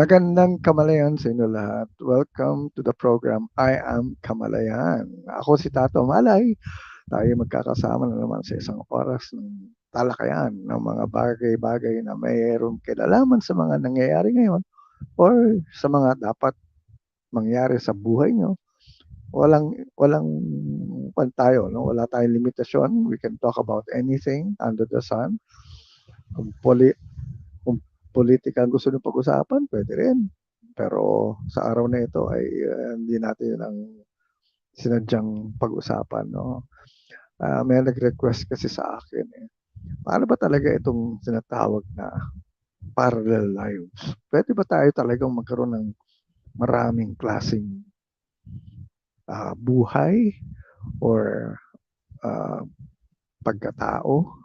Magandang Kamalayan sa inyo lahat. Welcome to the program I Am Kamalayan. Ako si Tato Malay. Tayo magkakasama na naman sa isang oras ng talakayan ng mga bagay-bagay na mayroong kinalaman sa mga nangyayari ngayon or sa mga dapat mangyari sa buhay nyo. Walang pantayo, no? Wala tayong limitasyon. We can talk about anything under the sun. Kung kung politika ang gusto nyo pag-usapan, pwede rin. Pero sa araw na ito ay hindi natin yun ang sinadyang pag-usapan. No? May nag-request kasi sa akin. Paano ba talaga itong sinatawag na parallel lives? Pwede ba tayo talagang magkaroon ng maraming klaseng buhay or uh, pagkatao?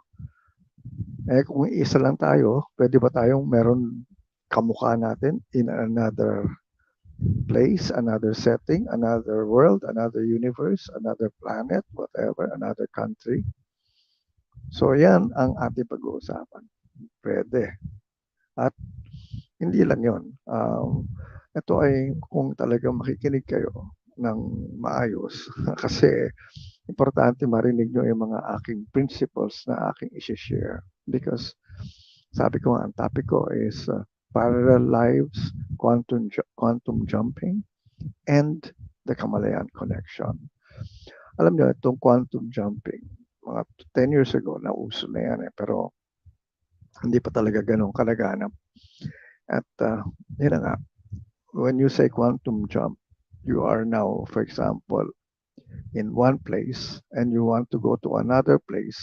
Kung isa lang tayo, pwede ba tayong meron kamukha natin in another place, another setting, another world, another universe, another planet, whatever, another country? So yan ang ating pag-uusapan. Pwede. At hindi lang yon. Ito ay kung talagang makikinig kayo ng maayos kasi importante marinig nyo yung mga aking principles na aking isi-share. Because sabi ko nga, ang topic ko is parallel lives, quantum jumping, and the Kamalayan connection. Alam nyo, itong quantum jumping, mga 10 years ago, nauso na yan pero hindi pa talaga ganun kalaganap. At yun na nga, when you say quantum jump, you are now, for example, in one place and you want to go to another place,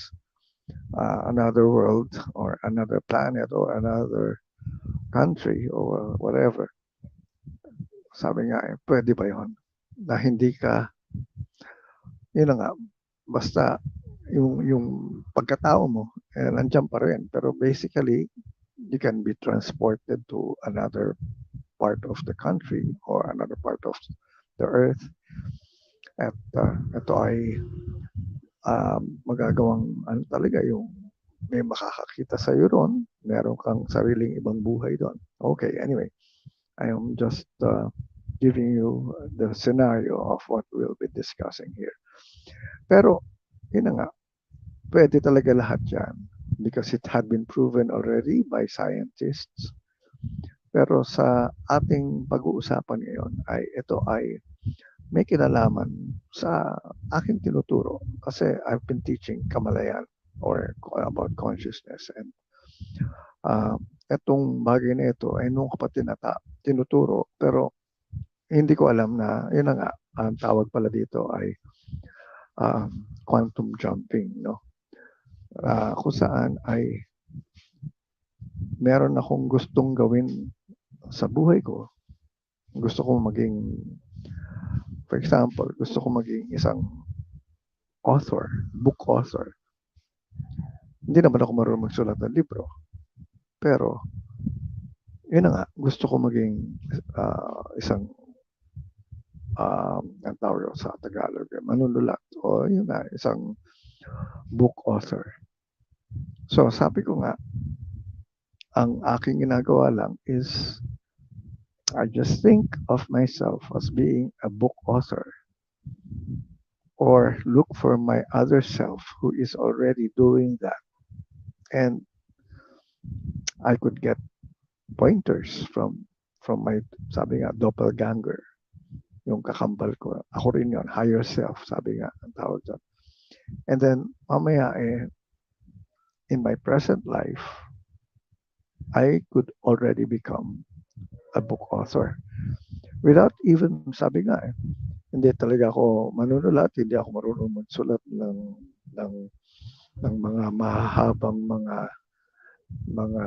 another world or another planet or another country or whatever. Sabi nga, pwede ba yun? Na hindi ka, yun na nga, basta yung pagkatao mo, nandiyan pa rin. Pero basically, you can be transported to another part of the country or another part of the earth. At ito ay magagawang ano talaga yung may makakakita sa iyo ron, meron kang sariling ibang buhay doon. Okay, anyway, I am just giving you the scenario of what we'll be discussing here. Pero, yun na nga, pwede talaga lahat yan because it had been proven already by scientists. Pero sa ating pag-uusapan ngayon ay ito ay may kinalaman sa aking tinuturo kasi I've been teaching Kamalayan or about consciousness and itong bagay na ito ay nung kapatid na tinuturo pero hindi ko alam na yun na nga ang tawag pala dito ay quantum jumping, no? Kung saan ay meron akong gustong gawin sa buhay ko. Gusto ko maging, for example, gusto ko maging isang author, book author. Hindi naman ako marunong magsulat ng libro. Pero, yun na nga, gusto ko maging isang ang tawag sa Tagalog, manunulat o yun na, isang book author. So, sabi ko nga, ang aking ginagawa lang is I just think of myself as being a book author or look for my other self who is already doing that. And I could get pointers from my, sabi nga, doppelganger, yung kakambal ko. Ako rin yun, higher self, sabi nga, ang tawag doon. And then, mamaya in my present life, I could already become a book author. Without even, sabi nga hindi talaga ako manunulat, hindi ako marunong magsulat ng mga mahahabang mga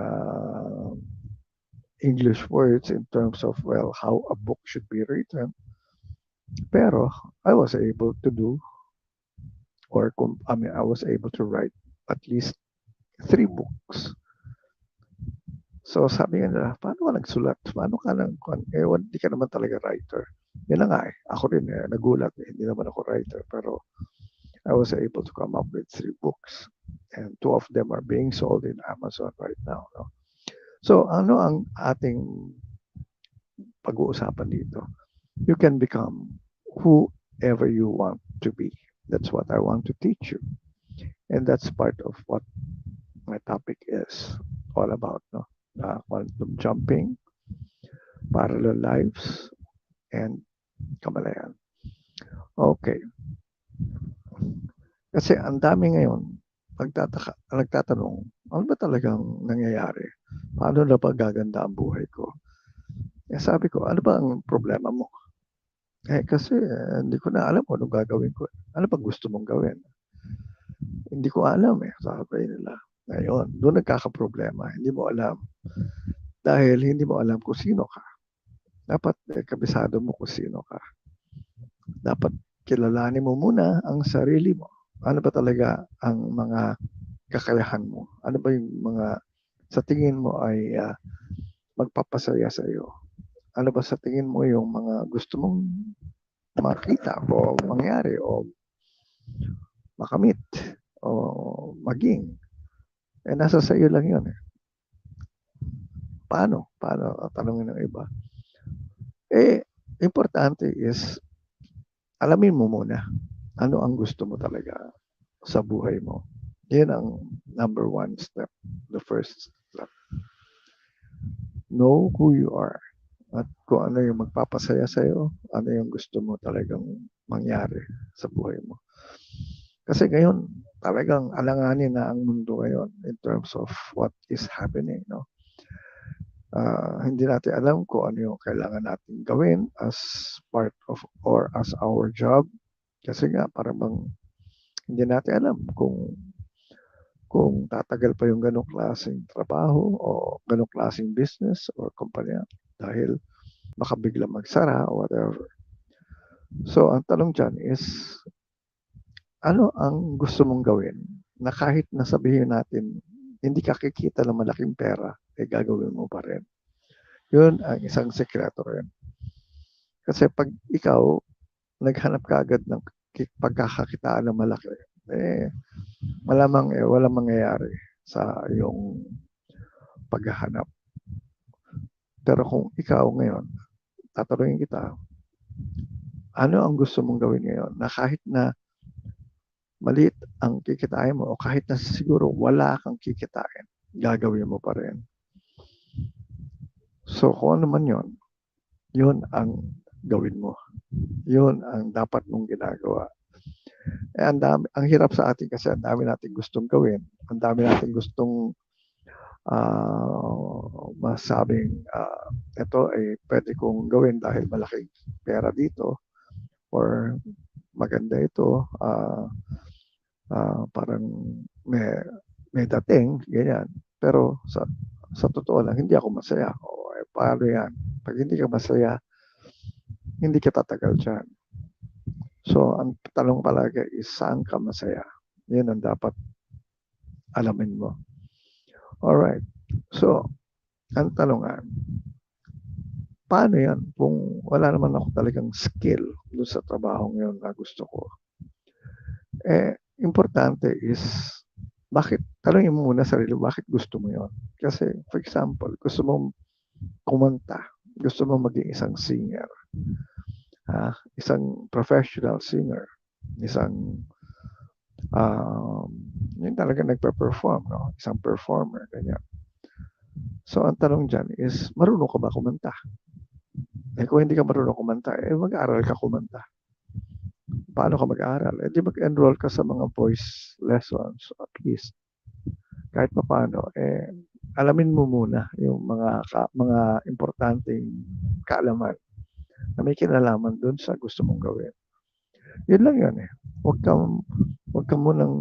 English words in terms of, well, how a book should be written. Pero I was able to do, or I was able to write at least 3 books. So sabi nga nila, paano ka nagsulat? Paano ka hindi ka naman talaga writer. Yan na nga ako rin nagulat hindi naman ako writer. Pero I was able to come up with 3 books. And 2 of them are being sold in Amazon right now. No? So ano ang ating pag-uusapan dito. You can become whoever you want to be. That's what I want to teach you. And that's part of what my topic is all about, no? Quantum jumping, parallel lives, and Kamalayan. Okay. Kasi ang dami ngayon nagtatanong, ano ba talagang nangyayari? Paano na ba gaganda ang buhay ko? Eh sabi ko, ano ba ang problema mo? Kasi hindi ko na alam kung anong gagawin ko. Ano ba gusto mong gawin? Hindi ko alam sabi nila. Ngayon, doon nagkakaproblema. Hindi mo alam. Dahil hindi mo alam kung sino ka. Dapat kabisado mo kung sino ka. Dapat kilalanin mo muna ang sarili mo. Ano ba talaga ang mga kakayahan mo? Ano ba yung mga sa tingin mo ay magpapasaya sa iyo? Ano ba sa tingin mo yung mga gusto mong makita o mangyari o makamit o maging? Nasa sa iyo lang yun. Paano? Paano tanongin ng iba? Importante is alamin mo muna ano ang gusto mo talaga sa buhay mo. Yan ang number one step, the first step. Know who you are at kung ano yung magpapasaya sa'yo, ano yung gusto mo talagang mangyari sa buhay mo. Kasi ngayon, talagang alanganin na ang mundo ngayon in terms of what is happening, no? Hindi natin alam kung ano yung kailangan natin gawin as part of or as our job. Kasi nga, parang hindi natin alam kung tatagal pa yung ganong klaseng trabaho o ganong klaseng business or kumpanya dahil baka bigla magsara or whatever. So, ang tanong dyan is, ano ang gusto mong gawin na kahit nasabihin natin hindi ka kikita ng malaking pera, gagawin mo pa rin. Yun ang isang sekreto rin. Kasi pag ikaw, naghanap ka agad ng pagkakakitaan ng malaki, malamang walang mangyayari sa iyong paghahanap. Pero kung ikaw ngayon, tatanungin kita, ano ang gusto mong gawin ngayon na kahit na maliit ang kikitain mo o kahit na siguro wala kang kikitain, gagawin mo pa rin. So kung ano man yun ang gawin mo. Yun ang dapat mong ginagawa. Ang hirap sa atin kasi ang dami nating gustong gawin. Ang dami nating gustong masabing ito ay pwede kong gawin dahil malaking pera dito or maganda ito, parang may dating, ganyan. Pero sa totoo lang, hindi ako masaya. Paano yan? Pag hindi ka masaya, hindi ka tatagal dyan. So, ang tanong palagi is, saan ka masaya? Yan ang dapat alamin mo. Alright. So, ang tanongan, paano yan kung wala naman ako talagang skill doon sa trabaho ngayon na gusto ko? Importante is, tanongin mo muna sarili, bakit gusto mo yon? Kasi, for example, gusto mong kumanta, gusto mong maging isang singer, isang professional singer, isang yun talaga nagpe-perform, no? Isang performer, ganyan. So, ang tanong dyan is, marunong ka ba kumanta? Kung hindi ka marunong kumanta, mag-aaral ka kumanta. Paano ka mag-aaral? Di mag-enroll ka sa mga voice lessons, at least. Kahit pa paano, alamin mo muna yung mga importanteng kaalaman na may kinalaman dun sa gusto mong gawin. Yun lang yun Huwag ka munang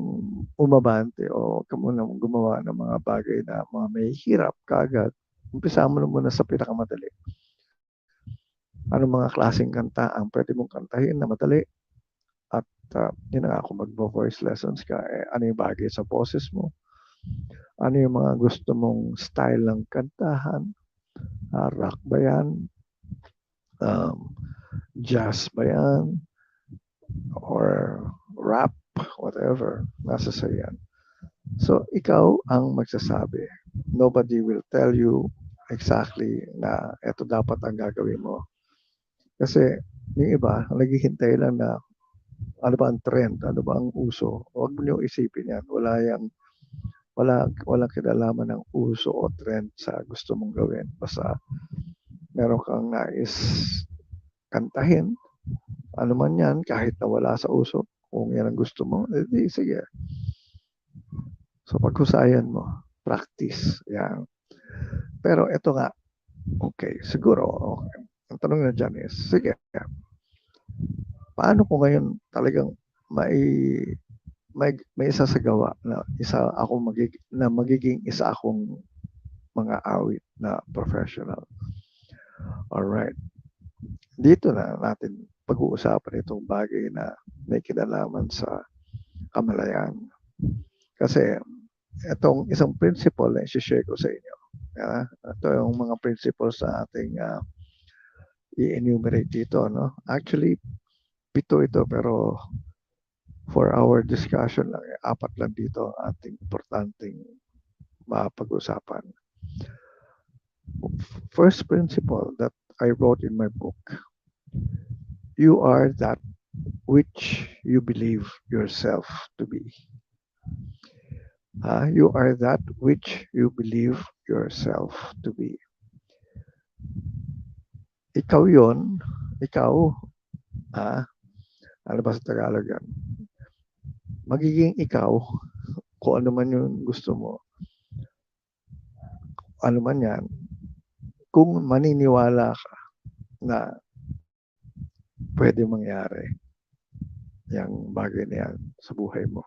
umabante o huwag ka munang gumawa ng mga bagay na mga may hirap kaagad. Umpisa mo na muna sa pinakamadali. Anong mga klaseng kanta ang pwede mong kantahin na madali? At yun na nga, kung mag-voice lessons ka, ano yung bagay sa boses mo? Ano yung mga gusto mong style ng kantahan? Rock ba yan? Jazz ba yan? Or rap? Whatever. Nasa sa'yo yan. So, ikaw ang magsasabi. Nobody will tell you exactly na ito dapat ang gagawin mo. Kasi yung iba, naghihintay lang na ano ba ang trend, ano ba ang uso. Huwag mo niyong isipin yan. Walang kinalaman ng uso o trend sa gusto mong gawin. Basta meron kang nais kantahin, ano man yan, kahit na wala sa uso, kung yan ang gusto mo, edi sige. So paghusayan mo, practice. Yan. Pero ito nga, okay, siguro, okay. Ang tanong na dyan is, sige, paano ko ngayon talagang mai may isasagawa na magiging isa akong mga awit na professional. Alright. Dito na natin pag-uusapan itong bagay na may kinalaman sa kamalayan. Kasi itong isang principle na i-share ko sa inyo. Ito yung mga principles na ating i-enumerate dito. No? Actually, 7 ito pero for our discussion lang, 4 lang dito ating importanteng mapag-usapan. First principle that I wrote in my book, you are that which you believe yourself to be. You are that which you believe yourself to be. Ikaw yon, ikaw, ano ba sa Tagalog yan? Magiging ikaw, kung ano man yung gusto mo, ano man yan, kung maniniwala ka na pwede mangyari yung bagay na yan sa buhay mo.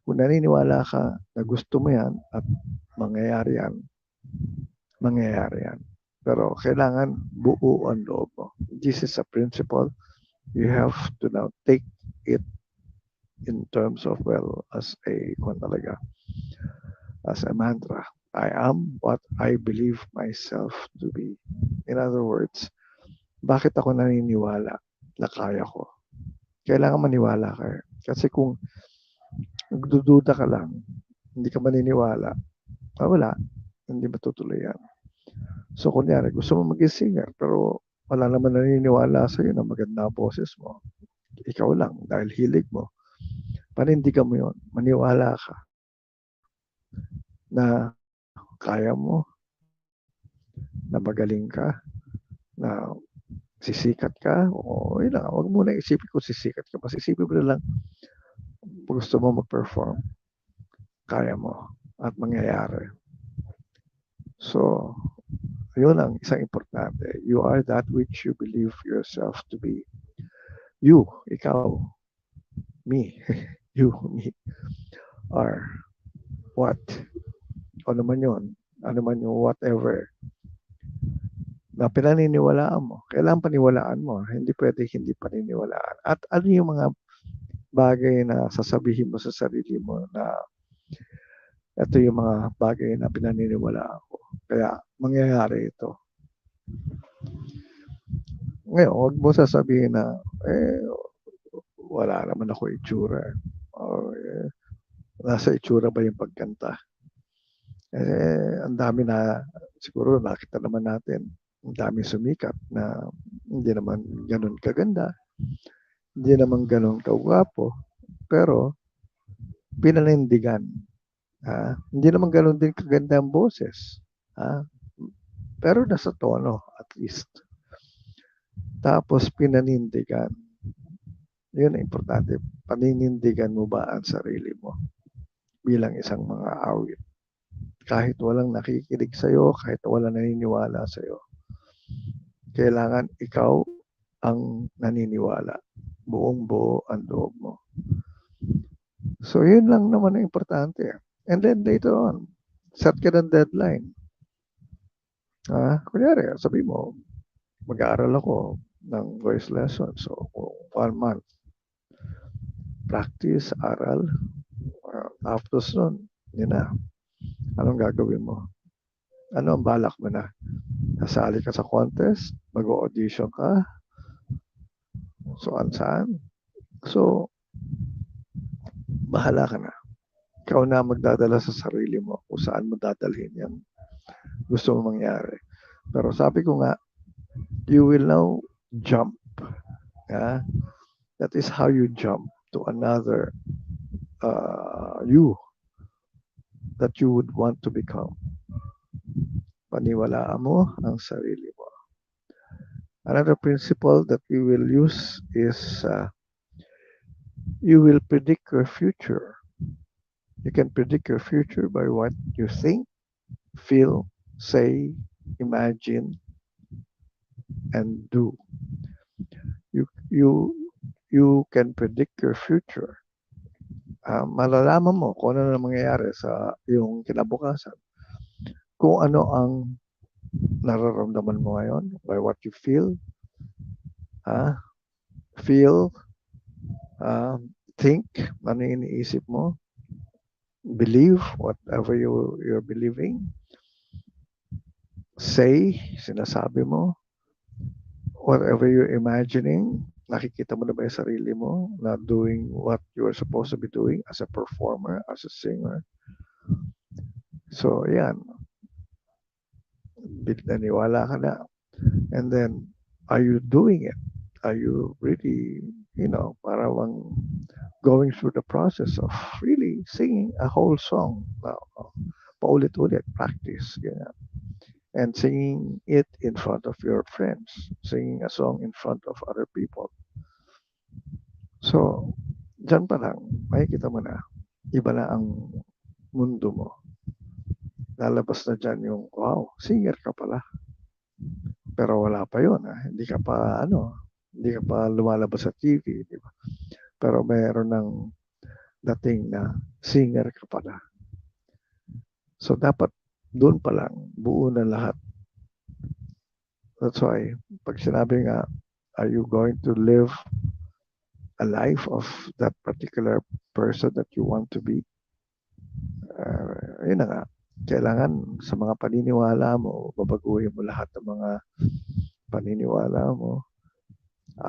Kung naniniwala ka na gusto mo yan at mangyayari yan, mangyayari yan. Pero kailangan buo ang loob mo. This is a principle. You have to now take it in terms of, well, as a mantra. I am what I believe myself to be. In other words, bakit ako naniniwala na kaya ko? Kailangan maniwala ka. Kasi kung nagdududa ka lang, hindi ka maniniwala, wala, hindi matutuloy yan. So, kunyari, gusto mo maging singer, pero wala naman naniniwala sa'yo na maganda ang boses mo. Ikaw lang, dahil hilig mo. Panindigan mo yun. Maniwala ka na kaya mo, na magaling ka, na sisikat ka, o yun lang, huwag mo na isipin kung sisikat ka. Mas isipin mo na lang, gusto mo mag-perform, kaya mo, at mangyayari. So, yun ang isang importante. You are that which you believe yourself to be. You, ikaw, me, you, me, are what? Ano man yun? Ano man yung whatever na pinaniniwalaan mo. Kailangan paniwalaan mo. Hindi pwede hindi paniniwalaan. At ano yung mga bagay na sasabihin mo sa sarili mo na ito yung mga bagay na pinaniniwalaan ko. Kaya mangyayari ito. Ngayon, huwag mo sasabihin na, wala naman ako itsura. O, nasa itsura ba yung pagkanta? Ang dami na, siguro nakita naman natin, ang dami sumikat na hindi naman ganun kaganda, hindi naman ganun kagwapo, pero pinanindigan. Hindi naman ganun din kaganda ang boses. Pero nasa tono, at least. Tapos pinanindigan. Yun ang importante. Paninindigan mo ba ang sarili mo bilang isang mga awit? Kahit walang nakikinig sa'yo, kahit walang naniniwala sa'yo. Kailangan ikaw ang naniniwala. Buong-buo ang loob mo. So, yun lang naman ang importante. And then later on, set ka ng deadline. Kunyari, sabi mo, mag-aaral ako ng voice lessons. So, 1 month. Practice, aral. Tapos nun, yun na. Anong gagawin mo? Ano ang balak mo na? Nasali ka sa contest? Mag-audition ka? So, saan? So, bahala ka na. Ikaw na magdadala sa sarili mo kung saan mo dadalhin yan. gusto mong mangyari. Pero sabi ko nga, you will now jump. Yeah? That is how you jump to another you that you would want to become. Paniwalaan mo ang sarili mo. Another principle that we will use is you will predict your future. You can predict your future by what you think, feel, say, imagine, and do. You you you can predict your future. Malalaman mo kung ano na mangyayari sa iyong kinabukasan. Kung ano ang nararamdaman mo ngayon by what you feel, think, ano yung iniisip mo, believe whatever you're believing, say, sinasabi mo, whatever you're imagining, nakikita mo na ba yung sarili mo na doing what you're supposed to be doing as a performer, as a singer. So, yan. Naniwala ka na. And then, are you doing it? Are you really, parang going through the process of really singing a whole song? Paulit-ulit, practice. Ganyan. And singing it in front of your friends, singing a song in front of other people. So, dyan pa lang, makikita mo na, iba na ang mundo mo. Lalabas na dyan yung, wow, singer ka pala. Pero wala pa yun. Hindi ka pa, hindi ka pa lumalabas sa TV, di ba? Pero mayroon ng dating na singer ka pala. So, dapat doon pa lang, buo na lahat. That's why, pag sinabi nga, are you going to live a life of that particular person that you want to be? Yun na nga. Kailangan sa mga paniniwala mo, babaguhin mo lahat ng mga paniniwala mo,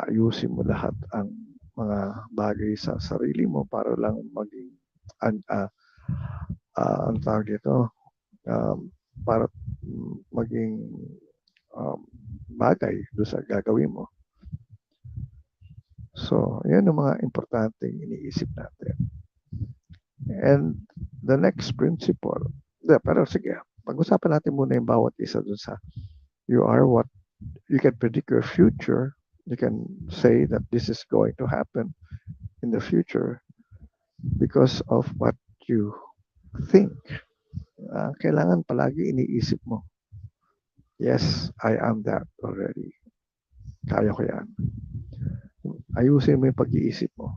ayusin mo lahat ang mga bagay sa sarili mo para lang maging ang tawag dito, para maging bagay doon sa gagawin mo. So, yan ang mga importanteng iniisip natin. And the next principle, pero sige, pag-usapan natin muna yung bawat isa dun sa you are what, you can predict your future, you can say that this is going to happen in the future because of what you think. Kailangan palagi iniisip mo, yes, I am that already. Kaya ko yan. Ayusin mo yung pag-iisip mo.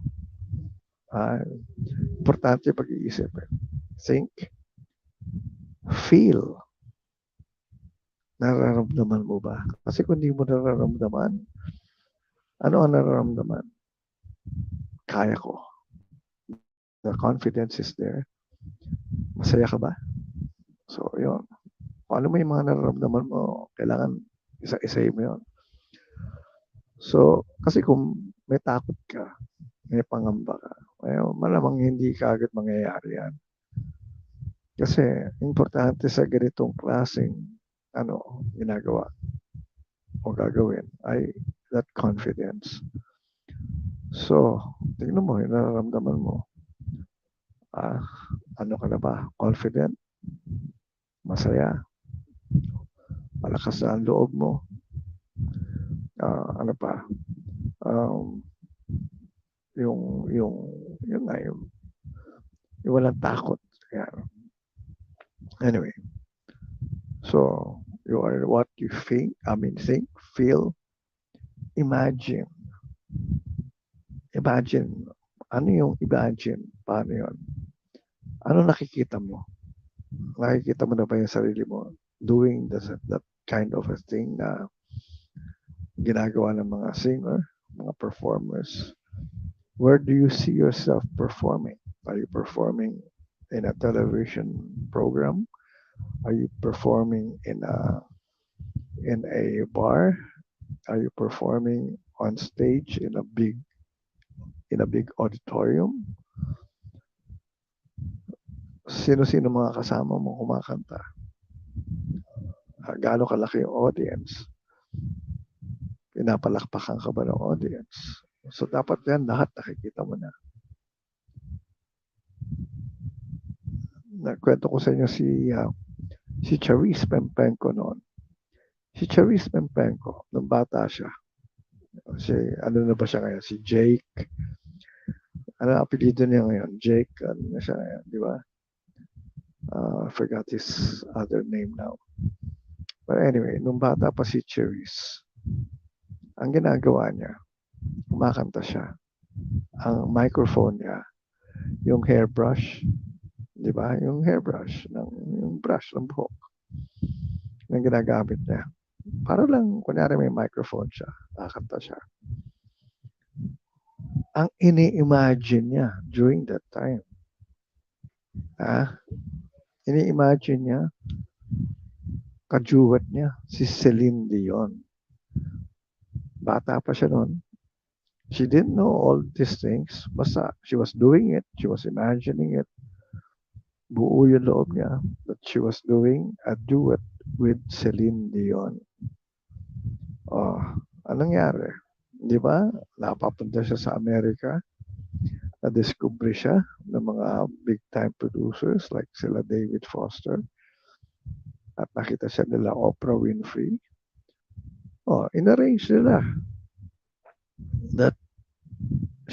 Importante yung pag-iisip. Think, feel. Nararamdaman mo ba? Kasi kung hindi mo nararamdaman, ano ang nararamdaman? Kaya ko. The confidence is there. Masaya ka ba? So, yun. Kung ano mo yung mga nararamdaman mo, kailangan isa-isay mo yun. So, kasi kung may takot ka, may pangamba ka, malamang hindi ka agad mangyayari yan. Kasi, importante sa ganitong klaseng ginagawa o gagawin ay that confidence. So, tingnan mo, nararamdaman mo. Ano ka na ba? Confident? Masaya? Malakas na ang loob mo? Ano pa? Yung walang takot. Yan. Anyway. So, you are what you think, feel, imagine. Imagine. Ano yung imagine? Paano yun? Ano nakikita mo? Nakikita mo na ba yung sarili mo doing that kind of a thing na ginagawa ng mga singer, mga performers? Where do you see yourself performing? Are you performing in a television program? Are you performing in a bar? Are you performing on stage in a big auditorium? Sino-sino mga kasama mo kumakanta? gaano kalaki yung audience. Pinapalakpakan ka ba ng audience? So dapat yan lahat nakikita mo na. Nagkwento ko sa inyo si Charisse Pempenko noon. Si Charisse Pempenko, nung bata siya, ano na ba siya ngayon? Si Jake. Ano ang apelido niya ngayon? Jake, ano na siya ngayon, di ba? I forgot his other name now. But anyway, nung bata pa si Charisse, ang ginagawa niya, kumakanta siya. Ang microphone niya, yung hairbrush, di ba? Yung hairbrush, yung brush ng buhok, yung ginagamit niya. Para lang, kunyari may microphone siya, kakanta siya. Ang ini-imagine niya during that time, ini-imagine niya, kajuwat niya, si Celine Dion. Bata pa siya noon. She didn't know all these things. Basta she was doing it. She was imagining it. Buo yung loob niya that she was doing a duet with Celine Dion. Oh, anong nangyari? Di ba? Napapunta siya sa Amerika. Na-discover siya ng mga big-time producers like sila David Foster. At nakita siya nila Oprah Winfrey. Oh, in-arrange nila that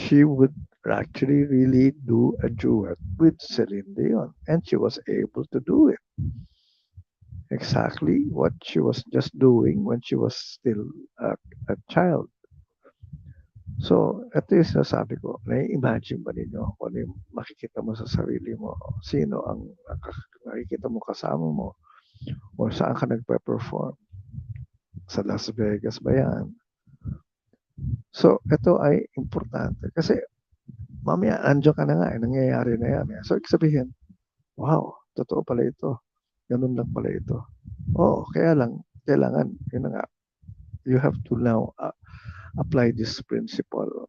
she would actually really do a duet with Celine Dion. And she was able to do it. Exactly what she was just doing when she was still a child. So, ito yung sinasabi ko, nai-imagine ba ninyo kung ano yung makikita mo sa sarili mo? Sino ang nakikita mo kasama mo? O saan ka nagpe-perform? Sa Las Vegas ba yan? So, ito ay importante. Kasi, mamaya, andyan ka na nga, nangyayari na yan. So, sabihin, wow, totoo pala ito. Ganun lang pala ito. Oo, kaya lang, kailangan, yun na nga, you have to now apply this principle.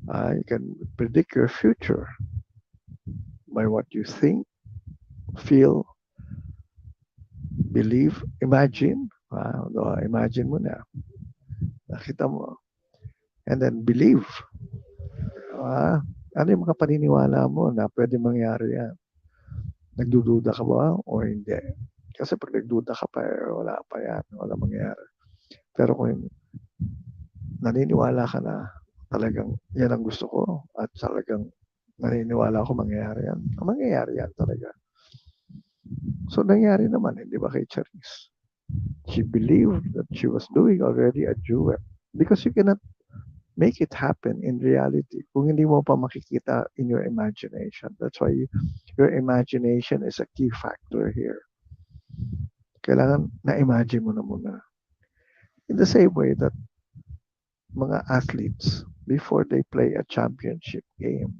You can predict your future by what you think, feel, believe, imagine. Imagine mo na. Nakita mo. And then believe. Ano yung mga paniniwala mo na pwede mangyari yan? Nagdududa ka ba o hindi? Kasi pag nagduda ka pa, wala pa yan. Wala mangyari. Pero kung naniniwala ka na talagang yan ang gusto ko at talagang naniniwala ako mangyayari yan. Mangyayari yan talaga. So, nangyari naman, di ba kay Charisse? She believed that she was doing already a duet because you cannot make it happen in reality kung hindi mo pa makikita in your imagination. That's why your imagination is a key factor here. Kailangan na-imagine mo na muna. In the same way that mga athletes, before they play a championship game,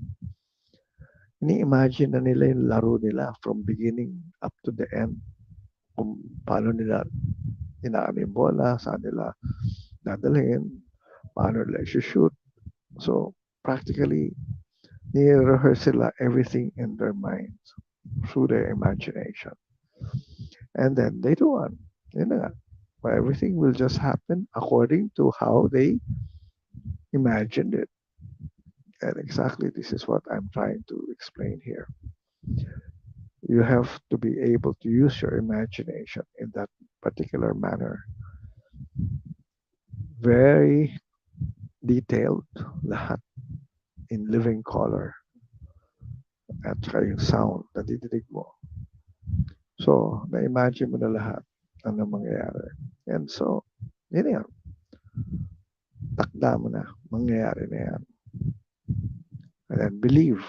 ini-imagine na nila yung laro nila from beginning up to the end. Kung paano nila inaan yung bola, saan nila dadalhin, paano nila shoot. So, practically, ni-rehearse sila everything in their minds through their imagination. And then later on, yun na nga, everything will just happen according to how they imagined it. And exactly this is what I'm trying to explain here. You have to be able to use your imagination in that particular manner. Very detailed lahat in living color at saka yung sound na didinig mo. So, na-imagine mo na lahat ang mangyayari. And so, yun yan. Takda mo na. Mangyayari na yan. And then believe.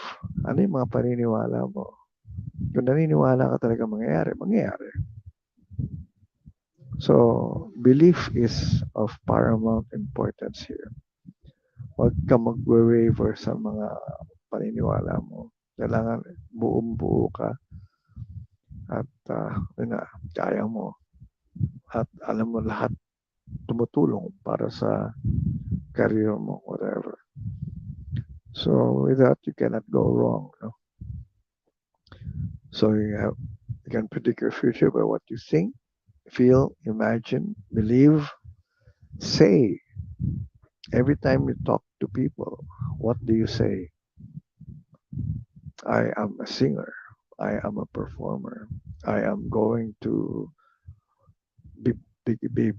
Ano yung mga paniniwala mo? Kung naniniwala ka talaga mangyayari, mangyayari. So, belief is of paramount importance here. Huwag ka mag-waver sa mga paniniwala mo. Kailangan buong-buo ka at kaya mo at alam mo lahat tumutulong para sa career mo, whatever. So with that, you cannot go wrong. No? So you can predict your future by what you think, feel, imagine, believe, say. Every time you talk to people, what do you say? I am a singer. I am a performer. I am going to be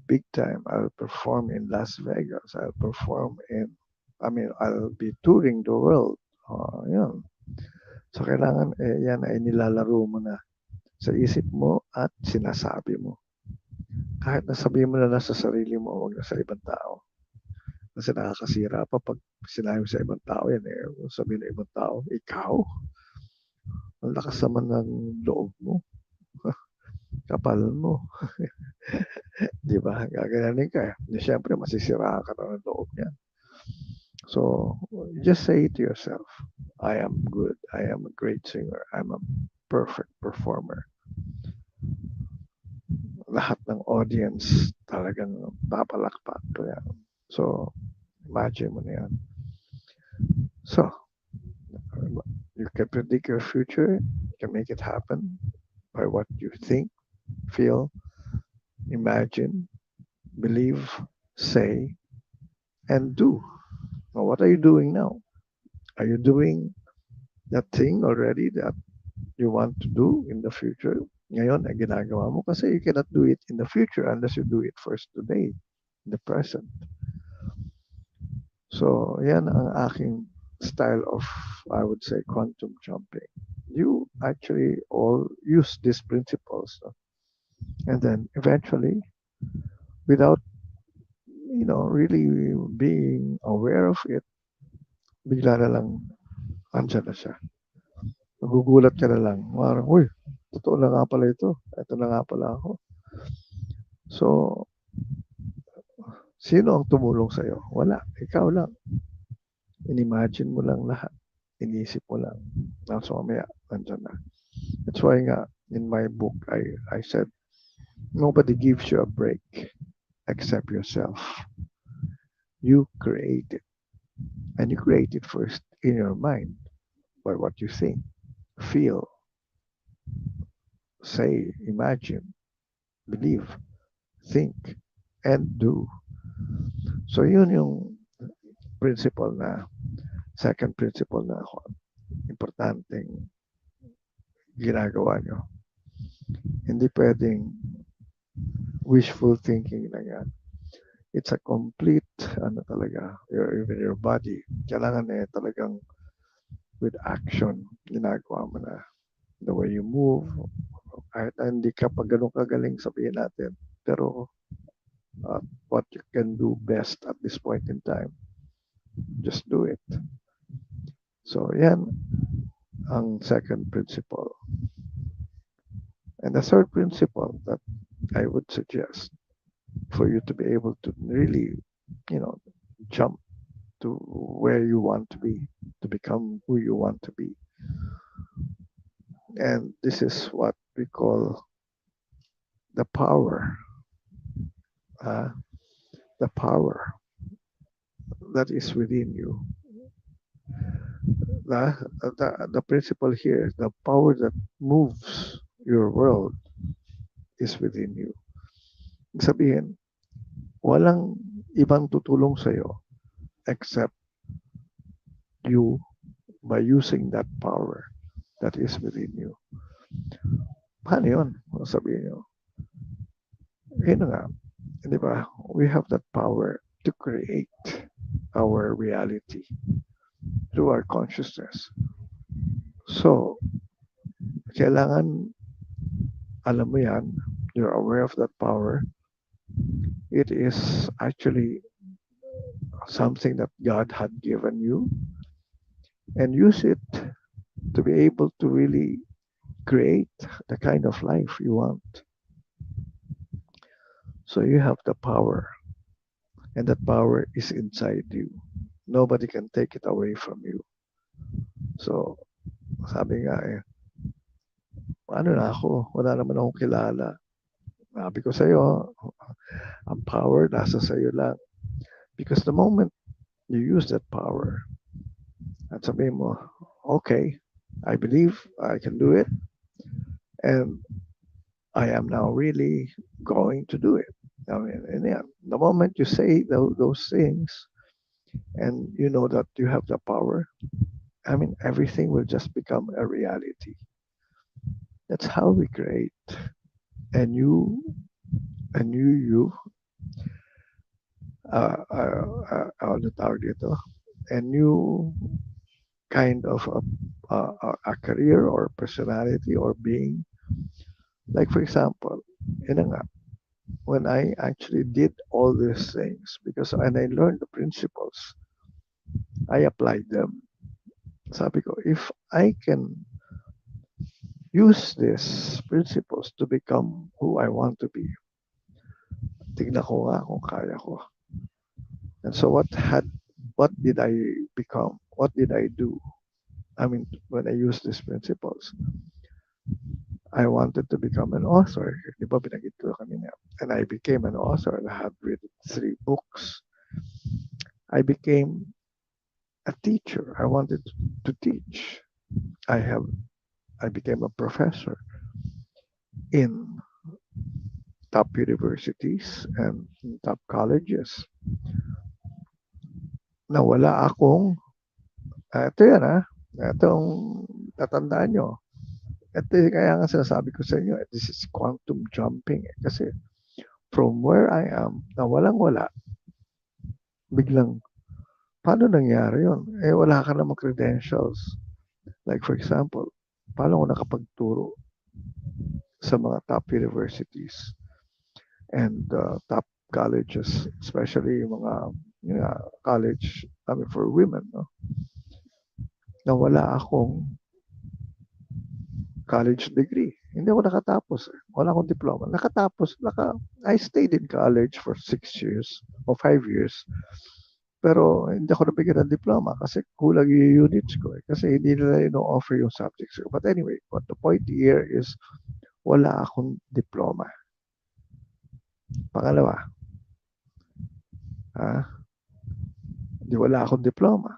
big time. I'll perform in Las Vegas. I'll perform in, I mean, I'll be touring the world. Yun. So, kailangan, yan ay nilalaro mo na sa isip mo at sinasabi mo. Kahit nasabihin mo na lang sa sarili mo, huwag na sa ibang tao. Kasi nakakasira pa pag sinabi sa ibang tao yan eh. Sabihin ng ibang tao, ikaw? Ang lakas naman ng loob mo. Kapal mo. Di ba? Gaganin ka. Siyempre, masisiraan ka na ng loob niya. So, just say to yourself, I am good. I am a great singer. I'm a perfect performer. Lahat ng audience talagang papalakpak. So, imagine mo na yan. So, you can predict your future. You can make it happen by what you think, feel, imagine, believe, say, and do. Now, what are you doing now? Are you doing that thing already that you want to do in the future? Ngayon ay ginagawa mo kasi you cannot do it in the future unless you do it first today, in the present. So, yan ang aking style of, I would say, quantum jumping. You actually all use these principles. And then eventually, without, really being aware of it, bigla na lang, andyan na siya. Nagugulat ka na lang. Parang, uy, totoo na nga pala ito. Ito na nga pala ako. So, sino ang tumulong sa'yo? Wala. Ikaw lang. Inimagine mo lang lahat. Inisip mo lang. So, mamaya, andyan na. That's why nga, in my book, I said, nobody gives you a break except yourself. You create it. And you create it first in your mind by what you think, feel, say, imagine, believe, think, and do. So yun yung principle na, second principle na importanteng ginagawa nyo. Hindi pwedeng wishful thinking na yan. It's a complete, talaga, even your body. Kailangan talagang with action, ginagawa mo na. The way you move, kahit hindi ka pa ganun kagaling sabihin natin. Pero what you can do best at this point in time, just do it. So yan ang second principle. And the third principle that I would suggest for you to be able to really, jump to where you want to be, to become who you want to be. And this is what we call the power, the power that is within you. The principle here, the power that moves your world is within you. Sabihin, walang ibang tutulong sa'yo except you by using that power that is within you. Paano yun? Sabihin nyo. Yun nga, di ba? We have that power to create our reality through our consciousness. So, kailangan alam mo yan, you're aware of that power. It is actually something that God had given you, and use it to be able to really create the kind of life you want. So you have the power, and that power is inside you. Nobody can take it away from you. So, sabi nga ano na ako, wala naman akong kilala. Sabi ko sa'yo, ang power nasa sa'yo lang. Because the moment you use that power, at sabihin mo, okay, I believe I can do it, and I am now really going to do it. I mean, and yeah, the moment you say those things and you know that you have the power, I mean, everything will just become a reality. That's how we create a new, you, ano tawag dito, a new kind of a career or personality or being. Like, for example, yun na nga, when I actually did all these things, because when I learned the principles, I applied them. Sabi ko, if I can use these principles to become who I want to be, tignan ko nga kung kaya ko. And so what did I become? What did I do? I mean, when I used these principles, I wanted to become an author. Di ba binanggit ko kanina? And I became an author. I had written 3 books. I became a teacher. I wanted to teach. I have I became a professor in top universities and in top colleges. Na wala akong, ito yan itong tatandaan nyo. Ito kaya nga sinasabi ko sa inyo, this is quantum jumping. Kasi from where I am, na walang-wala, biglang, paano nangyari yun? Wala ka namang credentials. Like for example, paano ko nakapagturo sa mga top universities and top colleges, especially yung mga college, I mean, for women, no? Na wala akong college degree. Hindi ako nakatapos. Wala akong diploma. I stayed in college for 6 years or 5 years. Pero hindi ako nabigyan ng diploma kasi kulang yung units ko. Kasi hindi nila offer yung subjects ko. But anyway, what the point here is wala akong diploma. Pangalawa, di wala akong diploma.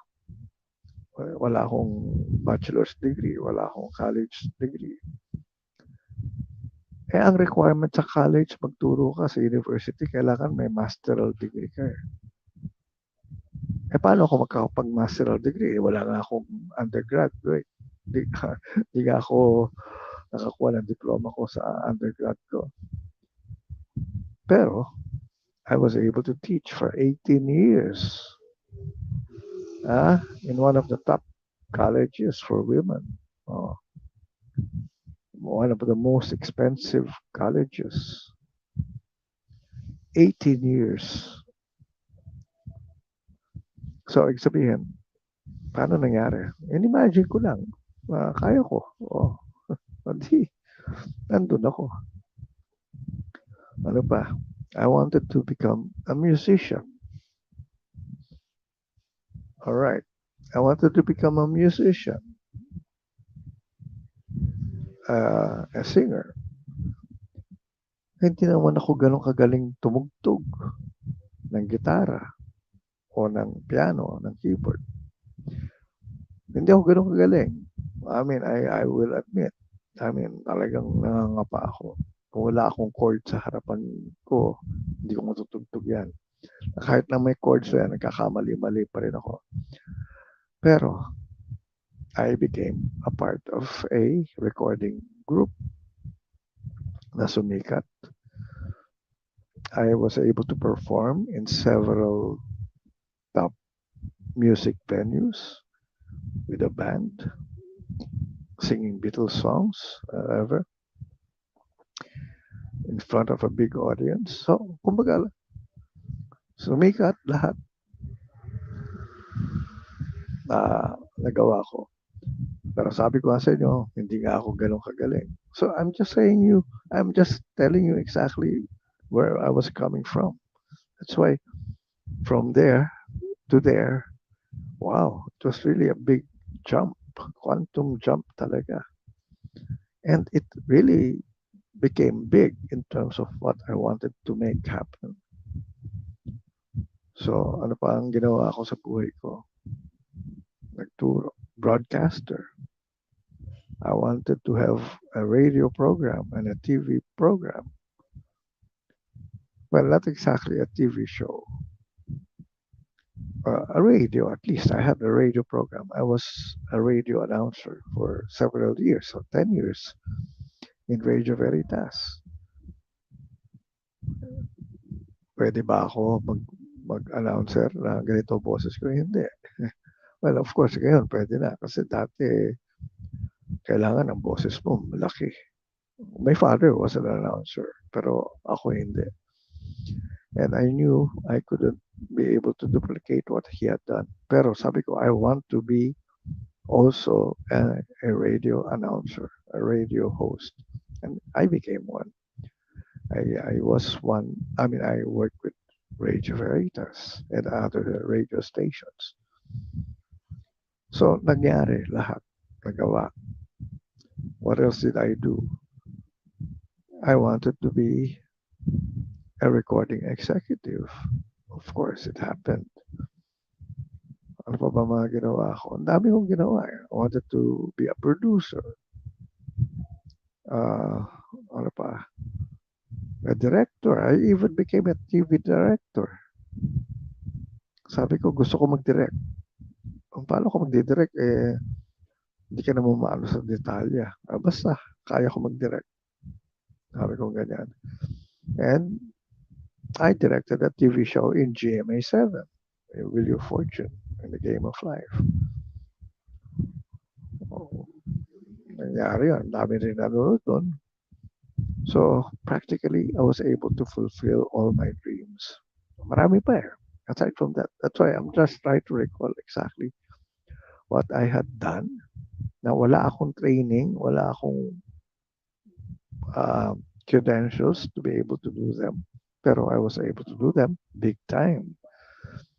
Wala akong bachelor's degree. Wala akong college degree. Ang requirement sa college, magturo ka sa university, kailangan may masteral degree ka. Paano ako makakapag-masteral degree? Wala nga akong undergraduate. Di nga ako nakakuha ng diploma ko sa undergrad ko. Pero, I was able to teach for 18 years in one of the top colleges for women. One of the most expensive colleges. 18 years. So, ibig sabihin, paano nangyari? Imagine ko lang, kaya ko. Hindi, nandun ako. Ano pa? I wanted to become a musician. All right. I wanted to become a musician, a singer. Hindi naman ako ganun kagaling tumugtog ng gitara o ng piano, ng keyboard. Hindi ako ganun kagaling. I mean, I will admit, talagang nangangapa ako. Kung wala akong chord sa harapan ko, hindi ko matutugtog yan. Kahit na may chords yan, nagkakamali-mali pa rin ako. Pero, I became a part of a recording group na sumikat. I was able to perform in several top music venues with a band, singing Beatles songs, ever, in front of a big audience. So, kumbaga, sumikat lahat na nagawa ko. Pero sabi ko sa inyo, hindi nga ako ganun kagaling. So I'm just telling you exactly where I was coming from. That's why from there to there, wow, it was really a big jump, quantum jump talaga. And it really became big in terms of what I wanted to make happen. So ano pa ang ginawa ko sa buhay ko? Nagturo, broadcaster. I wanted to have a radio program and a TV program. Well, not exactly a TV show, a radio at least. I had a radio program. I was a radio announcer for several years, so 10 years in Radio Veritas. Pwede ba ako mag-announcer na ganito boses ko? Hindi. Well, of course, ngayon pwede na. Kasi dati, kailangan ang boses mo malaki. My father was an announcer, pero ako hindi. And I knew I couldn't be able to duplicate what he had done. Pero sabi ko, I want to be also a radio announcer, a radio host. And I became one. I was one. I mean, I worked with Radio Veritas and other radio stations. So, nangyari lahat. Nagawa. What else did I do? I wanted to be a recording executive. Of course, it happened. Ano pa ba mga ginawa ko? Ang dami kong ginawa. I wanted to be a producer. Ano pa? A director. I even became a TV director. Sabi ko, gusto ko mag-direct. Kung paano ko mag-direct, hindi ka naman maano sa detalya. Basta, kaya ko mag-direct. Sabi ko ganyan. And I directed a TV show in GMA 7, Will Your Fortune, in the Game of Life. Oh, nangyari yun. Dami rin nanonood doon. So, practically, I was able to fulfill all my dreams. Marami pa eh. Aside from that, that's why I'm just trying to recall exactly what I had done. Na wala akong training, wala akong credentials to be able to do them. Pero I was able to do them big time.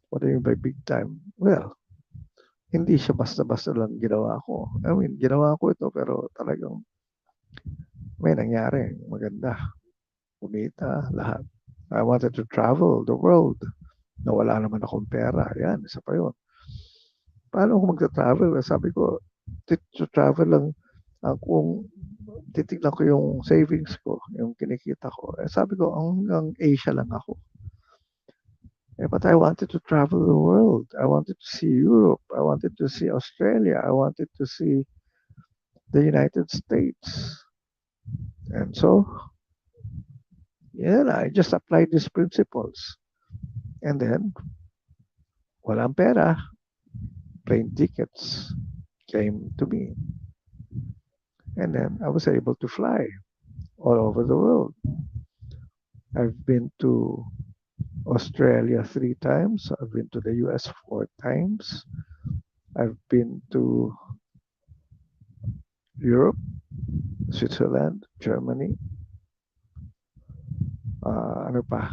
What do you mean by big time? Well, hindi siya basta-basta lang ginawa ko. I mean, ginawa ko ito pero talagang may nangyari. Maganda. Kumita, lahat. I wanted to travel the world. Nawala naman akong pera. Yan, isa pa yun. Paano ako magta-travel? Sabi ko, to travel lang kung titignan ko yung savings ko, yung kinikita ko. Sabi ko, hanggang Asia lang ako. But I wanted to travel the world. I wanted to see Europe. I wanted to see Australia. I wanted to see the United States. And so, yeah, I just applied these principles. And then, walang pera, plane tickets came to me. And then I was able to fly all over the world. I've been to Australia 3 times. I've been to the US 4 times. I've been to Europe, Switzerland, Germany. Ano pa?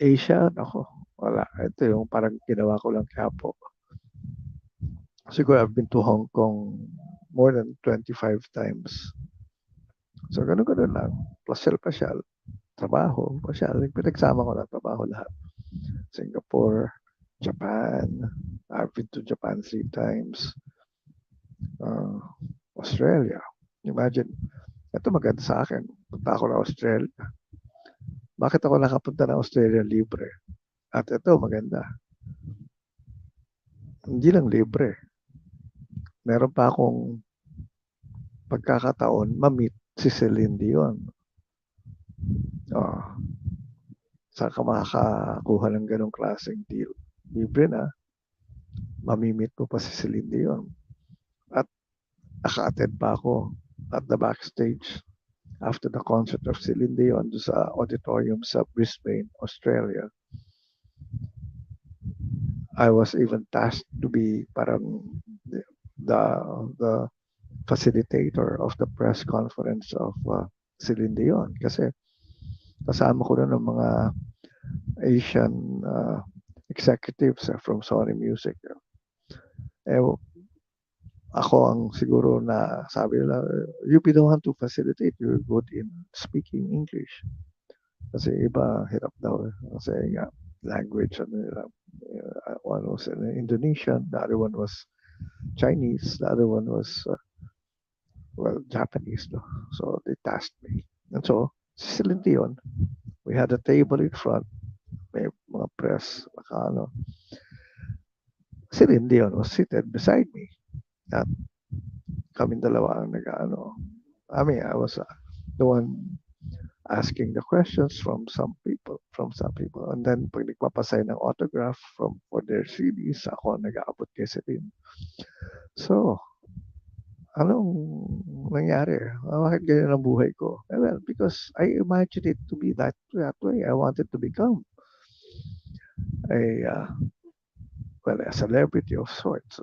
Asia, ako, wala. Ito yung parang ginawa ko lang kapo. Siguro I've been to Hong Kong more than 25 times. So, ganun-ganun lang. Pasyal-pasyal. Trabaho, pasyal. Pinagsama ko na trabaho lahat. Singapore, Japan. I've been to Japan 3 times. Australia. Imagine, ito maganda sa akin. Punta ako na Australia. Bakit ako nakapunta na Australia libre? At ito maganda. Hindi lang libre. Meron pa akong pagkakataon ma-meet si Celine Dion. Saan ka makakakuha ng ganong klaseng deal? Libre na. Mamimit mo pa si Celine Dion. At naka-attend pa ako at the backstage after the concert of Celine Dion sa auditorium sa Brisbane, Australia. I was even tasked to be parang the facilitator of the press conference of Celine Dion kasi kasama ko na ng mga Asian executives from Sony Music. Ako ang siguro na sabi nila, you be the one to facilitate. You're good in speaking English. Kasi iba, hirap daw. Kasi nga, language, one was Indonesian, the other one was Chinese, the other one was well, Japanese, no? So they tasked me. And so, si Celine Dion, we had a table in front, may mga press, naka, ano, Celine Dion was seated beside me. At kaming dalawa ang nag-ano. I was the one asking the questions from some people. And then, pag nagpapasay ng autograph for their CDs, ako ang nag-aabot kay Celine. So, anong nangyari? Bakit ganyan ang buhay ko? Well, because I imagined it to be that way. I wanted to become a, a celebrity of sorts.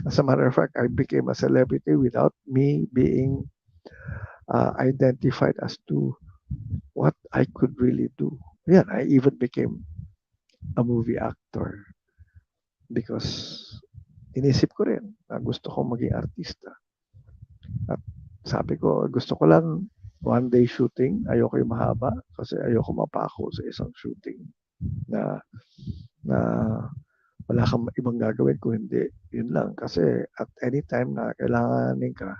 As a matter of fact, I became a celebrity without me being identified as to what I could really do. Yeah, I even became a movie actor because inisip ko rin na gusto kong maging artista. At sabi ko, gusto ko lang one day shooting. Ayoko yung mahaba kasi ayoko mapako sa isang shooting na na wala kang ibang gagawin kung hindi. Yun lang. Kasi at any time na kailanganin ka,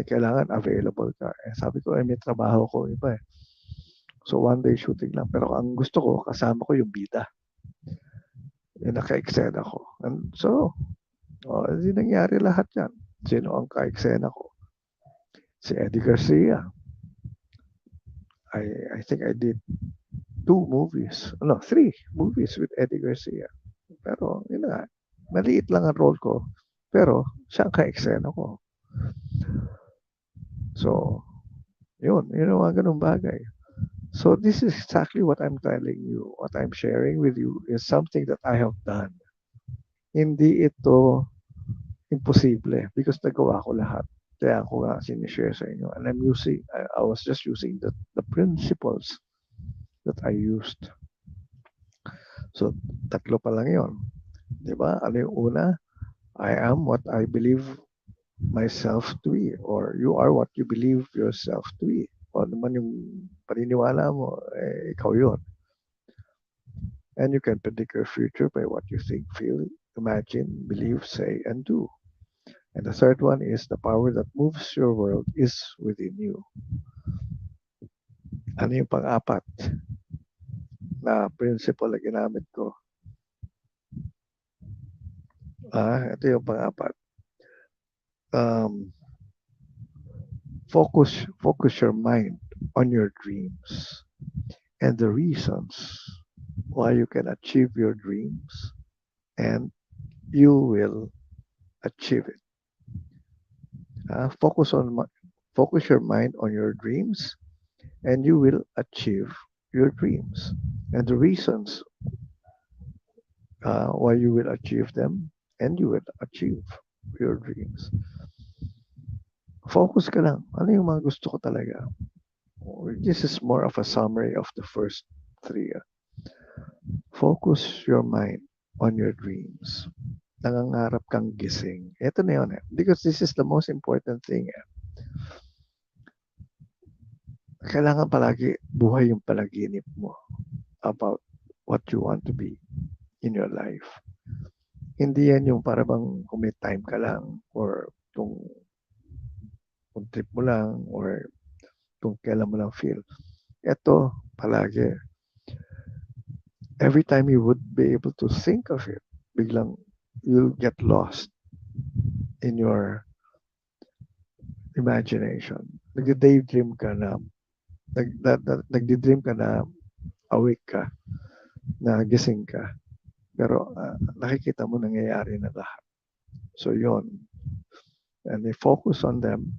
kailangan available ka. Sabi ko, may trabaho ko iba eh. So one day shooting lang. Pero ang gusto ko, kasama ko yung bida. Yung naka-eksena ko. And so, hindi nangyari lahat yan. Sino ang ka-eksena ko? Si Eddie Garcia. I think I did 3 movies with Eddie Garcia. Pero, yun nga, maliit lang ang role ko. Pero, siya ang ka-eksena ko. So, yun ang mga ganung bagay. So, this is exactly what I'm telling you. What I'm sharing with you is something that I have done. Hindi ito imposible because nagawa ko lahat. Kaya ako nga sinishare sa inyo. And I was just using the principles that I used. So, tatlo pa lang yun. Diba? Ano yung una? I am what I believe myself to be, or you are what you believe yourself to be. O naman yung paniniwala mo, ikaw yun. And you can predict your future by what you think, feel, imagine, believe, say, and do. And the third one is the power that moves your world is within you. Ano yung pang-apat na principle na ginamit ko? Ito yung pang-apat. Focus your mind on your dreams and the reasons why you can achieve your dreams, and you will achieve it. Focus your mind on your dreams, and you will achieve your dreams. And the reasons why you will achieve them, and you will achieve your dreams. Focus ka lang. Ano yung mga gusto ko talaga? This is more of a summary of the first 3. Focus your mind on your dreams. Nangangarap kang gising. Ito na yun eh. Because this is the most important thing. Kailangan palagi buhay yung panaginip mo about what you want to be in your life. Hindi yan yung para bang kung may time ka lang or kung trip mo lang or kung kailan mo lang feel. Ito palagi. Every time you would be able to think of it, biglang you'll get lost in your imagination. Nagdi-daydream ka na, nagdi-dream ka na awake ka, na gising ka. Pero nakikita mo nangyayari na lahat. So yun. And they focus on them,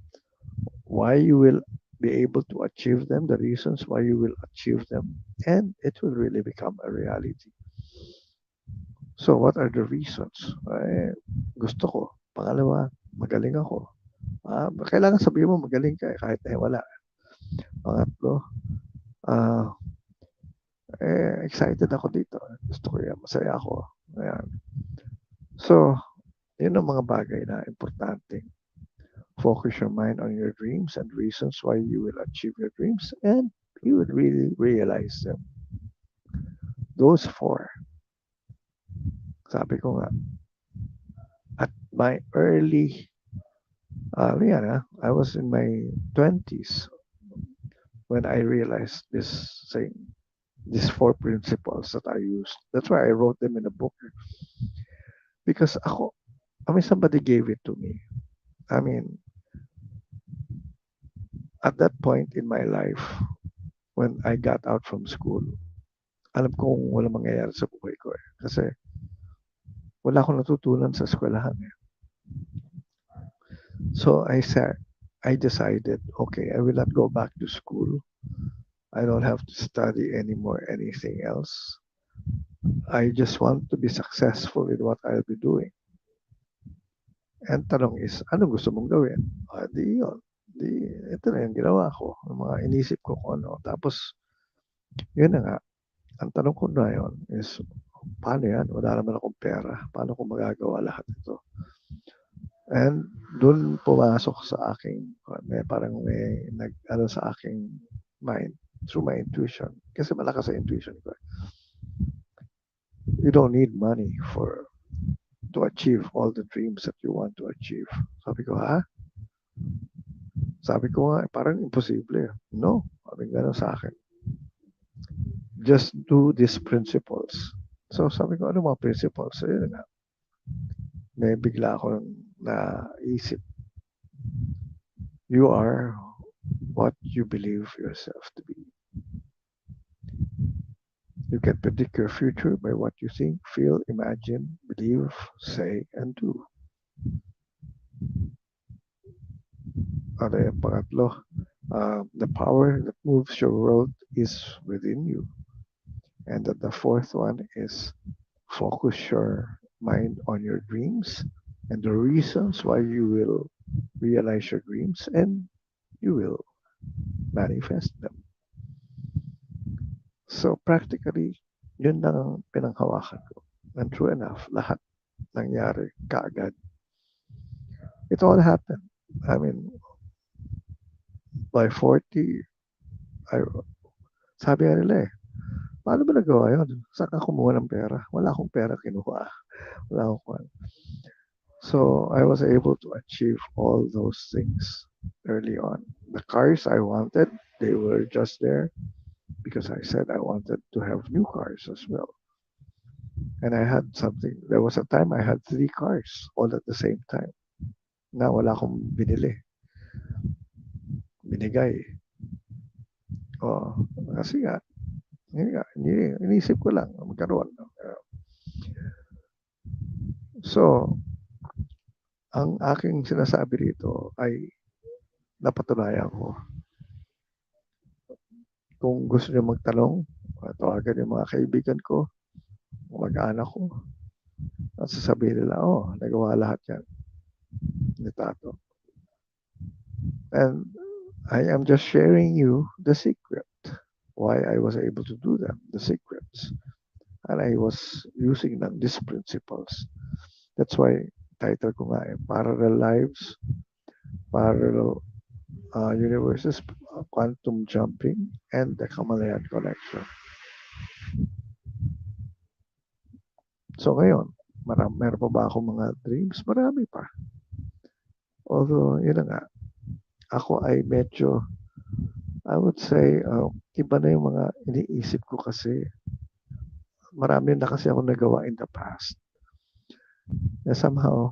why you will be able to achieve them, the reasons why you will achieve them, and it will really become a reality. So what are the reasons? Gusto ko. Pangalawa, magaling ako. Kailangan sabihin mo magaling ka kahit na wala. Pangatlo, excited ako dito. Gusto ko yan. Masaya ako. Ayan. So, yun ang mga bagay na importante. Focus your mind on your dreams and reasons why you will achieve your dreams, and you will really realize them. Those 4. Sabi ko nga, at my early Yeah, I was in my 20s when I realized this thing, these four principles that I used. That's why I wrote them in a book because somebody gave it to me. I mean, at that point in my life, when I got out from school, alam kong walang mangyayari sa buhay ko eh. Kasi wala akong natutunan sa eskwelahan eh. So I decided, okay, I will not go back to school. I don't have to study anymore anything else. I just want to be successful in what I'll be doing. And tanong is, ano gusto mong gawin? Di yun. Di, ito na yung ginawa ko. Yung mga inisip ko kung ano. Tapos, yun na nga. Ang tanong ko na yun is, paano yan? Wala naman akong pera. Paano ko magagawa lahat ito? And doon pumasok sa aking, ano sa aking mind through my intuition. Kasi malakas sa intuition ko. You don't need money to achieve all the dreams that you want to achieve. Sabi ko, ha? Sabi ko nga, parang imposible. No, sabi gano'n sa akin. Just do these principles. So sabi ko, ano mga principles? So yun nga, may bigla akong naisip. You are what you believe yourself to be. You can predict your future by what you think, feel, imagine, believe, say, and do. Ano yung pangatlo? The power that moves your world is within you. And then the fourth one is focus your mind on your dreams and the reasons why you will realize your dreams and you will manifest them. So practically, yun lang ang pinanghawakan ko. And true enough, lahat nangyari kaagad. It all happened. I mean, by 40, I, sabi nga nila eh, paano ba nagawa yun? Saan ka kumuha ng pera? Wala akong pera kinuha. Wala akong So I was able to achieve all those things early on. The cars I wanted, they were just there because I said I wanted to have new cars as well. And I had something, there was a time I had three cars all at the same time. Na wala akong binigay. Oh, kasi nga, inisip ko lang, magkaroon. So, ang aking sinasabi rito ay napatunayan ko. Kung gusto niyo magtanong, tawagan yung mga kaibigan ko, mag-anak ko, at sasabihin nila, nagawa lahat yan ni Tato. And I am just sharing you the secret, why I was able to do them, the secrets. And I was using these principles. That's why title ko nga Parallel Lives, Parallel Universes, Quantum Jumping, and the Kamalayan Connection. So ngayon, meron pa ba akong mga dreams? Marami pa. Although, yun na nga, ako ay medyo, I would say, iba na yung mga iniisip ko kasi marami na kasi ako nagawa in the past. Na somehow,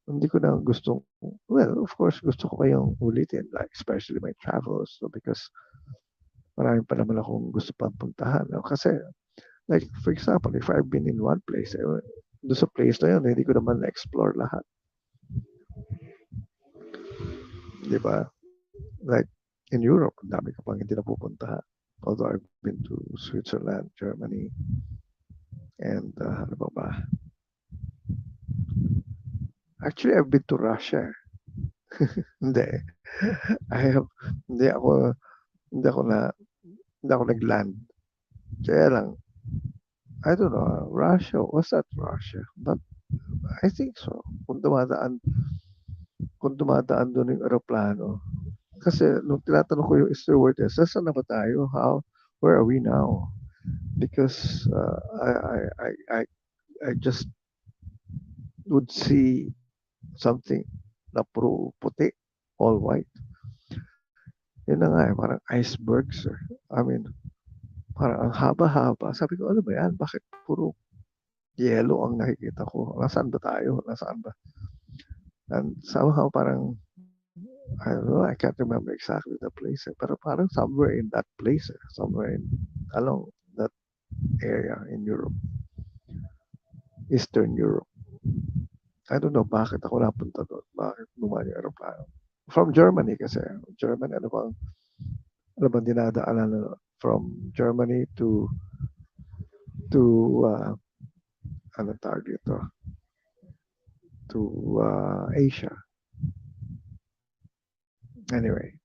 hindi ko na gustong, well, of course, gusto ko kayong ulitin, like especially my travels, so because marami pa naman akong gusto pang puntahan. No? Kasi, like, for example, if I've been in one place, doon sa place na yun, hindi ko naman na-explore lahat. Di ba? Like, in Europe, ang dami ko pang hindi napupuntahan. Although I've been to Switzerland, Germany, and ano ba ba? Actually, I've been to Russia. Hindi. I have, hindi ako, hindi ako na, hindi ako nag-land. Kaya lang, I don't know, Russia, was that Russia? But I think so. Kung dumadaan doon yung aeroplano. Kasi nung tinatanong ko yung stewardess, saan na ba tayo? Where are we now? Because I just would see something na puro puti. all white. Yun na nga eh, parang icebergs. I mean, parang ang haba-haba. Sabi ko, ano ba yan? Bakit puro yellow ang nakikita ko? Nasaan ba tayo? Nasaan ba? And somehow parang, I don't know, I can't remember exactly the place. Pero parang somewhere in that place. Somewhere in, along that area in Europe. Eastern Europe. I don't know bakit ako napunta doon. Bakit bumalik yung aeroplano. From Germany kasi. Germany, ano bang dinadaanan na from Germany to ano tawag dito? To Asia. Anyway.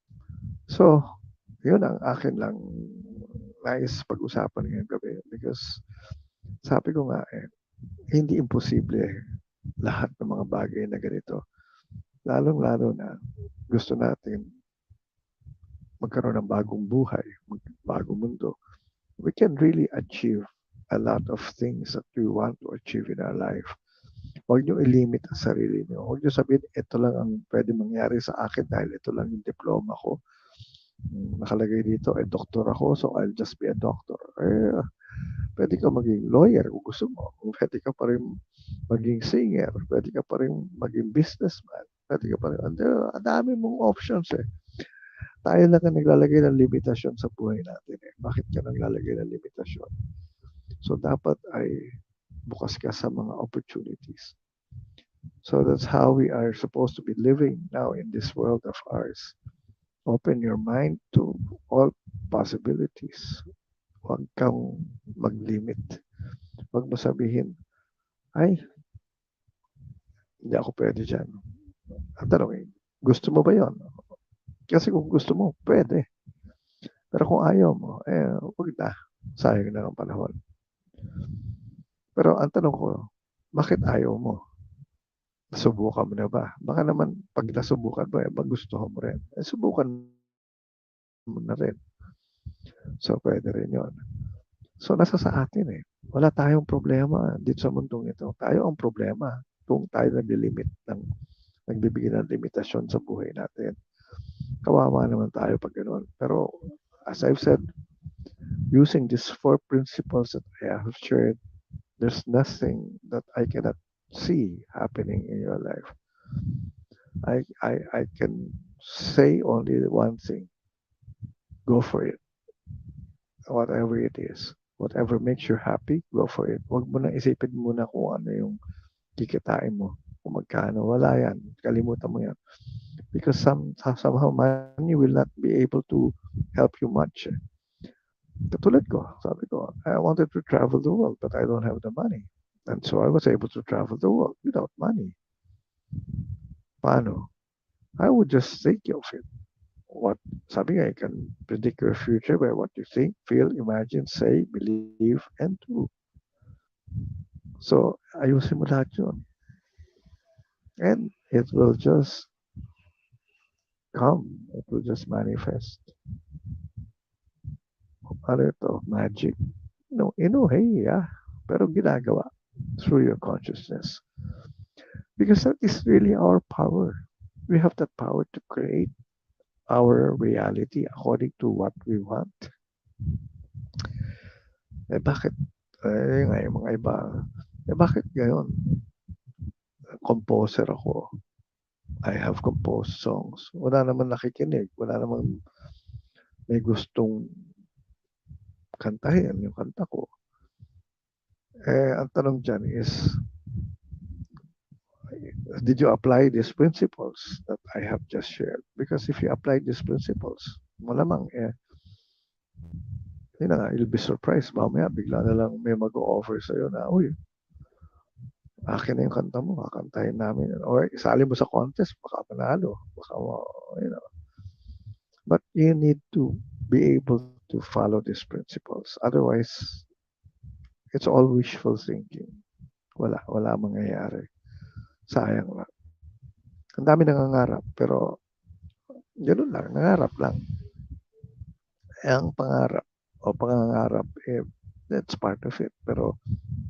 So, yun ang akin lang nais pag-usapan ngayong gabi because sabi ko nga hindi imposible lahat ng mga bagay na ganito. Lalong-lalo na gusto natin magkaroon ng bagong buhay, bagong mundo. We can really achieve a lot of things that we want to achieve in our life. Huwag niyo i-limit ang sarili niyo. Huwag niyo sabihin, ito lang ang pwede mangyari sa akin dahil ito lang yung diploma ko. Nakalagay dito, doktor ako, so I'll just be a doctor. Pwede ka maging lawyer kung gusto mo. Pwede ka pa rin maging singer. Pwede ka pa rin maging businessman. Pwede ka pa rin. Ang dami mong options eh. Tayo lang ang naglalagay ng limitasyon sa buhay natin eh. Bakit ka naglalagay ng limitasyon? So dapat ay bukas ka sa mga opportunities. So that's how we are supposed to be living now in this world of ours. Open your mind to all possibilities. Huwag kang mag-limit. Huwag mo sabihin, ay, hindi ako pwede dyan. Ang tanong, gusto mo ba yon? Kasi kung gusto mo, pwede. Pero kung ayaw mo, huwag na. Sayang na ang panahon. Pero ang tanong ko, bakit ayaw mo? Nasubukan mo na ba? Baka naman, pag nasubukan mo, magustuhan mo rin. Subukan mo na rin. So, pwede rin yon. So, nasa sa atin eh. Wala tayong problema dito sa mundong ito. Tayo ang problema kung tayo nagbibigay ng limitasyon sa buhay natin. Kawawa naman tayo pag ganoon. Pero, as I've said, using these 4 principles that I have shared, there's nothing that I cannot see happening in your life. I can say only one thing. Go for it. Whatever it is. Whatever makes you happy, go for it. Huwag mo na isipin muna kung ano yung kikitain mo. Kung magkano. Wala yan. Kalimutan mo yan. Because somehow money will not be able to help you much. Katulad ko, sabi ko, I wanted to travel the world, but I don't have the money. And so I was able to travel the world without money. Paano? I would just think of it. What, sabi nga, you can predict your future by what you think, feel, imagine, say, believe, and do. So, ayusin mo lahat yun. And it will just come. It will just manifest. Ano ito? Magic. No, hey, yeah. Pero ginagawa through your consciousness. Because that is really our power. We have that power to create our reality according to what we want. Bakit? Yung mga iba, bakit gayon? Composer ako. I have composed songs. Wala naman nakikinig. Wala naman may gustong kantahin yung kanta ko. Ang tanong dyan is, did you apply these principles that I have just shared? Because if you apply these principles, malamang yun na nga, you'll be surprised. Mamaya, bigla na lang may mag-o-offer sa'yo na, uy, akin na yung kanta mo, kakantahin namin. Or isali mo sa contest, baka manalo. Baka, you know. But you need to be able to follow these principles. Otherwise, it's all wishful thinking. Wala mangyayari. Sayang lang. Ang dami nangangarap, pero ganoon lang, nangarap lang. Ang pangarap o pangangarap, that's part of it. Pero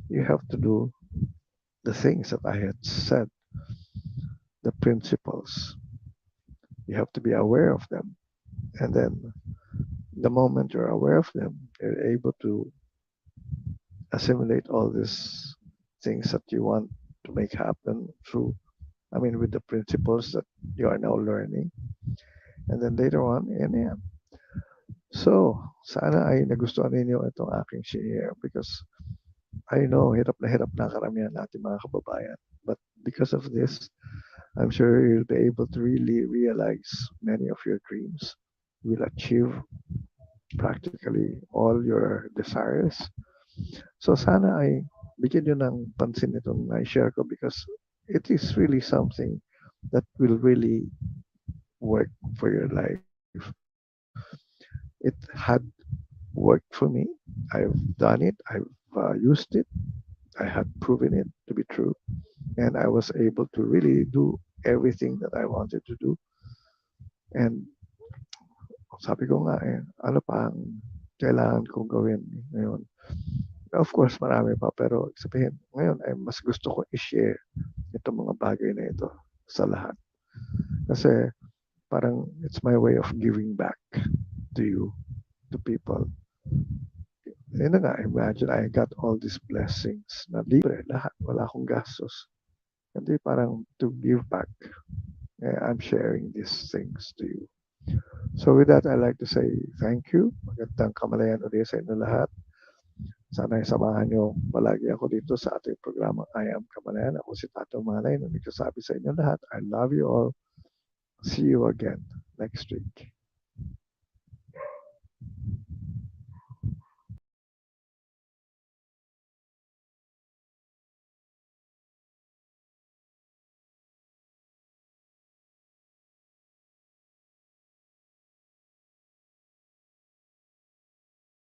you have to do the things that I had said, the principles. You have to be aware of them. And then the moment you're aware of them, you're able to assimilate all these things that you want to make happen through, I mean, with the principles that you are now learning. And then later on, and yeah. So, sana ay nagustuhan ninyo itong aking share because I know hirap na karamihan natin mga kababayan. But because of this, I'm sure you'll be able to really realize many of your dreams. Will achieve practically all your desires. So sana ay bigyan nyo ng pansin itong na-share ko because it is really something that will really work for your life. It had worked for me. I've done it. I've used it. I had proven it to be true. And I was able to really do everything that I wanted to do. And sabi ko nga ano pa ang kailangan kong gawin ngayon? Of course, marami pa. Pero sabihin, ngayon ay mas gusto ko i-share itong mga bagay na ito sa lahat. Kasi parang it's my way of giving back to you, to people. Yun na nga, imagine I got all these blessings na libre, lahat, wala akong gastos. Hindi parang to give back. I'm sharing these things to you. So with that, I'd like to say thank you. Magandang kamalayan ulit sa inyo lahat. Sana samahan nyo palagi ako dito sa ating programa I Am Kamalayan. Ako si Tato Malay na nagsasabi sa inyo lahat. I love you all. See you again next week.